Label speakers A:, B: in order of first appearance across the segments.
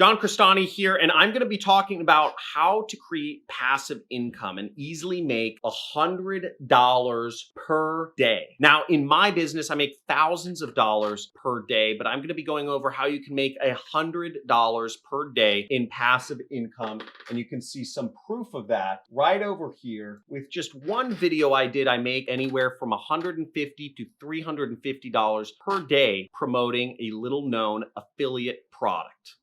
A: John Crestani here, and I'm going to be talking about how to create passive income and easily make $100 per day. Now, in my business, I make thousands of dollars per day, but I'm going to be going over how you can make $100 per day in passive income. And you can see some proof of that right over here. With just one video I did, I make anywhere from $150 to $350 per day promoting a little known affiliate product.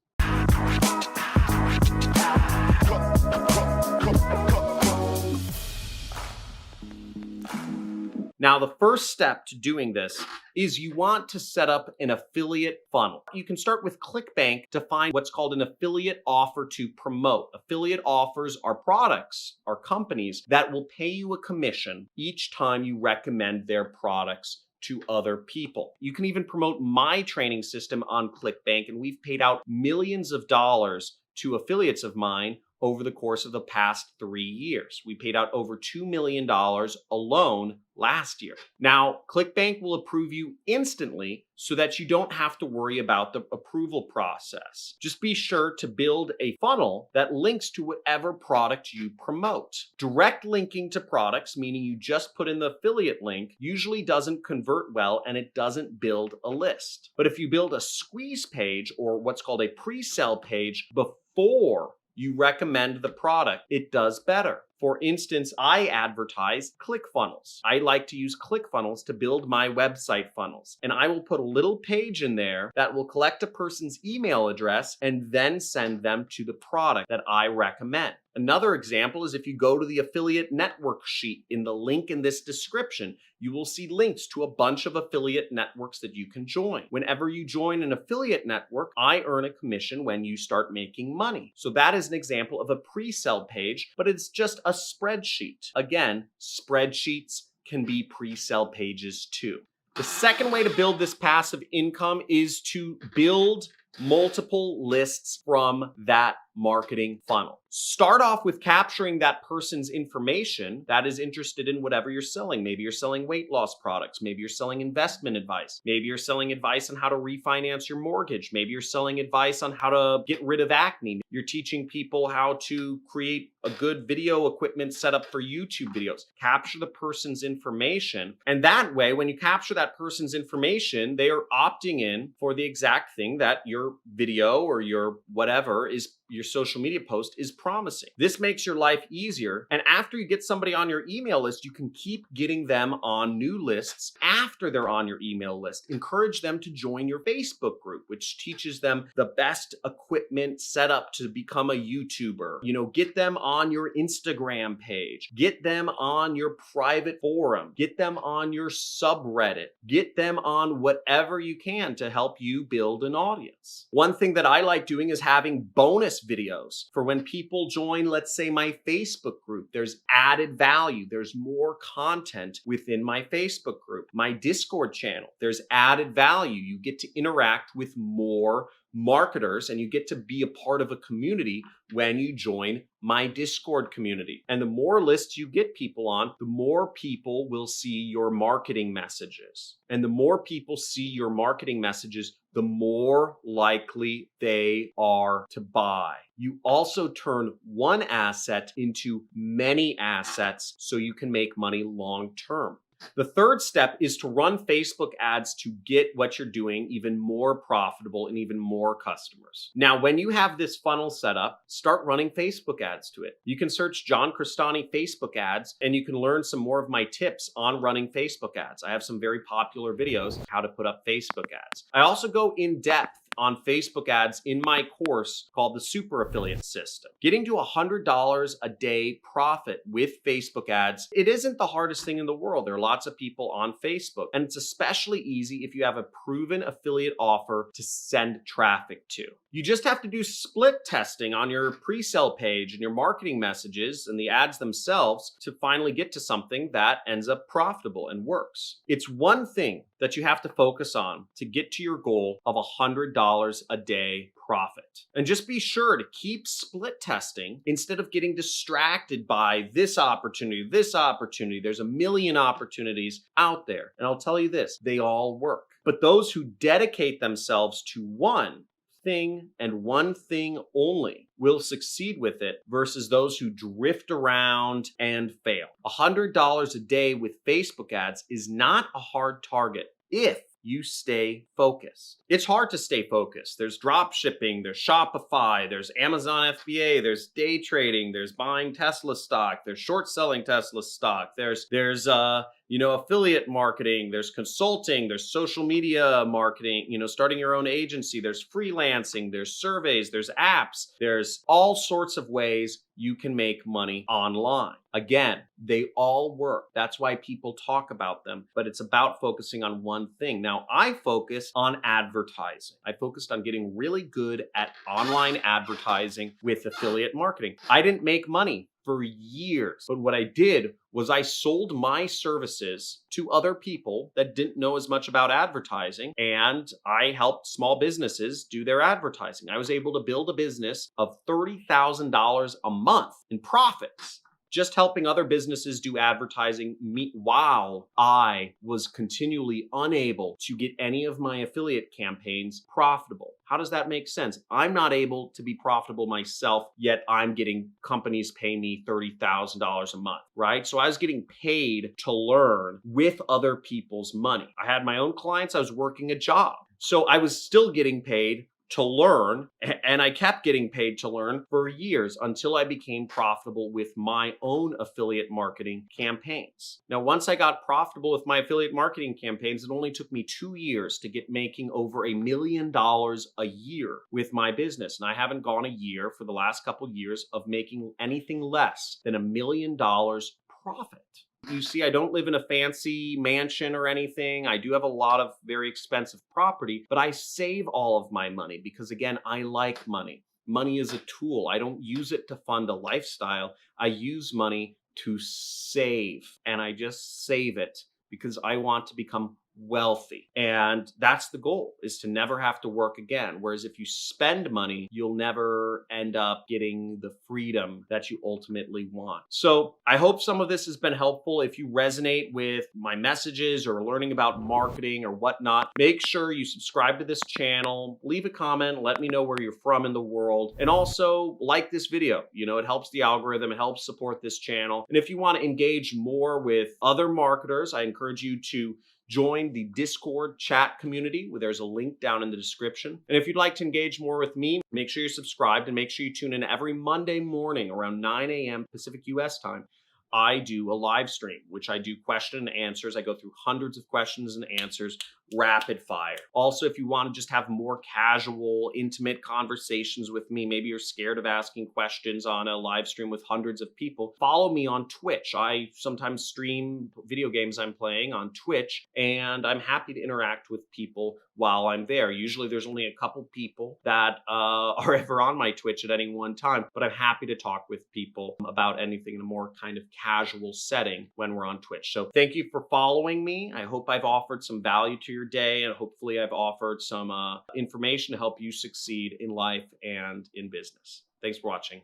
A: Now, the first step to doing this is you want to set up an affiliate funnel. You can start with ClickBank to find what's called an affiliate offer to promote. Affiliate offers are products, are companies that will pay you a commission each time you recommend their products to other people. You can even promote my training system on ClickBank, and we've paid out millions of dollars to affiliates of mine over the course of the past 3 years. We paid out over $2 million alone last year. Now, ClickBank will approve you instantly so that you don't have to worry about the approval process. Just be sure to build a funnel that links to whatever product you promote. Direct linking to products, meaning you just put in the affiliate link, usually doesn't convert well and it doesn't build a list. But if you build a squeeze page or what's called a pre-sale page before you recommend the product, it does better. For instance, I advertise ClickFunnels. I like to use ClickFunnels to build my website funnels. And I will put a little page in there that will collect a person's email address and then send them to the product that I recommend. Another example is if you go to the affiliate network sheet in the link in this description, you will see links to a bunch of affiliate networks that you can join. Whenever you join an affiliate network, I earn a commission when you start making money. So that is an example of a pre-sale page, but it's just a spreadsheet. Again, spreadsheets can be pre-sale pages too. The second way to build this passive income is to build multiple lists from that marketing funnel. Start off with capturing that person's information that is interested in whatever you're selling. Maybe you're selling weight loss products. Maybe you're selling investment advice. Maybe you're selling advice on how to refinance your mortgage. Maybe you're selling advice on how to get rid of acne. You're teaching people how to create a good video equipment setup for YouTube videos. Capture the person's information. And that way, when you capture that person's information, they are opting in for the exact thing that your video or your whatever is, your social media post is promising. This makes your life easier. And after you get somebody on your email list, you can keep getting them on new lists after they're on your email list. Encourage them to join your Facebook group, which teaches them the best equipment setup to become a YouTuber. Get them on your Instagram page. Get them on your private forum. Get them on your subreddit. Get them on whatever you can to help you build an audience. One thing that I like doing is having bonus videos for when people join, let's say, my Facebook group. There's added value. There's more content within my Facebook group. My Discord channel, there's added value. You get to interact with more marketers and you get to be a part of a community when you join my Discord community. And the more lists you get people on, the more people will see your marketing messages. And the more people see your marketing messages, the more likely they are to buy. You also turn one asset into many assets so you can make money long term. The third step is to run Facebook ads to get what you're doing even more profitable and even more customers. Now, when you have this funnel set up, start running Facebook ads to it. You can search John Crestani Facebook ads and you can learn some more of my tips on running Facebook ads. I have some very popular videos on how to put up Facebook ads. I also go in depth on Facebook ads in my course called the Super Affiliate System. Getting to $100 a day profit with Facebook ads, it isn't the hardest thing in the world. There are lots of people on Facebook, and it's especially easy if you have a proven affiliate offer to send traffic to. You just have to do split testing on your pre-sale page and your marketing messages and the ads themselves to finally get to something that ends up profitable and works. It's one thing that you have to focus on to get to your goal of $100 a day profit. And just be sure to keep split testing instead of getting distracted by this opportunity. There's a million opportunities out there. And I'll tell you this, they all work. But those who dedicate themselves to one, thing and one thing only will succeed with it versus those who drift around and fail. $100 a day with Facebook ads is not a hard target if you stay focused. It's hard to stay focused. There's drop shipping, there's Shopify, there's Amazon FBA, there's day trading, there's buying Tesla stock, there's short selling Tesla stock, there's affiliate marketing, there's consulting, there's social media marketing, starting your own agency, there's freelancing, there's surveys, there's apps, there's all sorts of ways you can make money online. Again, they all work. That's why people talk about them, but it's about focusing on one thing. Now, I focus on advertising. I focused on getting really good at online advertising with affiliate marketing. I didn't make money for years, but what I did was I sold my services to other people that didn't know as much about advertising, and I helped small businesses do their advertising. I was able to build a business of $30,000 a month in profits, just helping other businesses do advertising while I was continually unable to get any of my affiliate campaigns profitable. How does that make sense? I'm not able to be profitable myself, yet I'm getting companies pay me $30,000 a month, right? So I was getting paid to learn with other people's money. I had my own clients. I was working a job. So I was still getting paid to learn, and I kept getting paid to learn for years until I became profitable with my own affiliate marketing campaigns. Now, once I got profitable with my affiliate marketing campaigns, it only took me 2 years to get making over $1 million a year with my business. And I haven't gone a year for the last couple years of making anything less than $1 million profit. You see, I don't live in a fancy mansion or anything. I do have a lot of very expensive property, but I save all of my money because, again, I like money. Money is a tool. I don't use it to fund a lifestyle. I use money to save, and I just save it because I want to become wealthy. And that's the goal, is to never have to work again. Whereas if you spend money, you'll never end up getting the freedom that you ultimately want. So I hope some of this has been helpful. If you resonate with my messages or learning about marketing or whatnot, make sure you subscribe to this channel, leave a comment, let me know where you're from in the world, and also like this video. It helps the algorithm, it helps support this channel. And if you want to engage more with other marketers, I encourage you to join the Discord chat community, where there's a link down in the description. And if you'd like to engage more with me, make sure you're subscribed and make sure you tune in every Monday morning around 9 a.m. Pacific US time. I do a live stream, which I do question and answers. I go through hundreds of questions and answers, rapid fire. Also, if you want to just have more casual, intimate conversations with me, maybe you're scared of asking questions on a live stream with hundreds of people, follow me on Twitch. I sometimes stream video games I'm playing on Twitch, and I'm happy to interact with people while I'm there. Usually there's only a couple people that are ever on my Twitch at any one time, but I'm happy to talk with people about anything in a more kind of casual setting when we're on Twitch. So thank you for following me. I hope I've offered some value to your day, and hopefully I've offered some information to help you succeed in life and in business. Thanks for watching.